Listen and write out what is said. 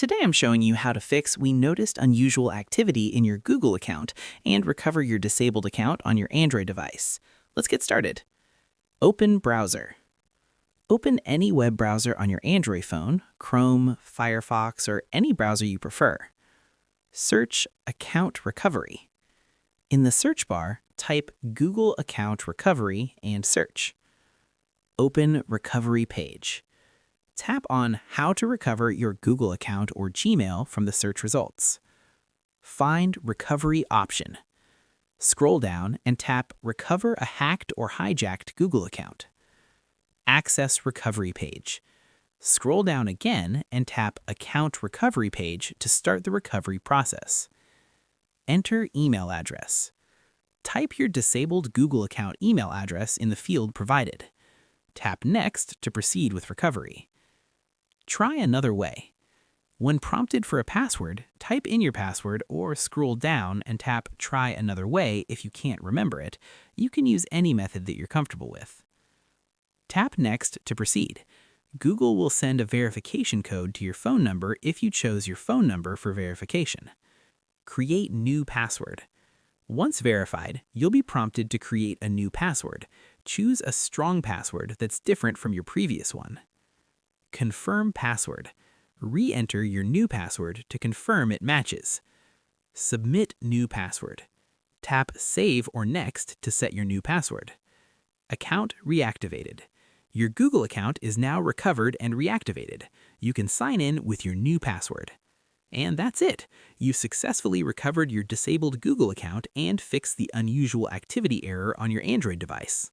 Today I'm showing you how to fix "We noticed unusual activity in your Google account" and recover your disabled account on your Android device. Let's get started. Open Browser. Open any web browser on your Android phone, Chrome, Firefox, or any browser you prefer. Search Account Recovery. In the search bar, type Google Account Recovery and search. Open Recovery page. Tap on How to recover your Google account or Gmail from the search results. Find Recovery option. Scroll down and tap Recover a hacked or hijacked Google account. Access Recovery page. Scroll down again and tap Account Recovery page to start the recovery process. Enter email address. Type your disabled Google account email address in the field provided. Tap Next to proceed with recovery. Try another way. When prompted for a password, type in your password or scroll down and tap Try another way if you can't remember it. You can use any method that you're comfortable with. Tap Next to proceed. Google will send a verification code to your phone number if you chose your phone number for verification. Create new password. Once verified, you'll be prompted to create a new password. Choose a strong password that's different from your previous one. Confirm password. Re-enter your new password to confirm it matches. Submit new password. Tap Save or Next to set your new password. Account reactivated. Your Google account is now recovered and reactivated. You can sign in with your new password. And that's it. You successfully recovered your disabled Google account and fixed the unusual activity error on your Android device.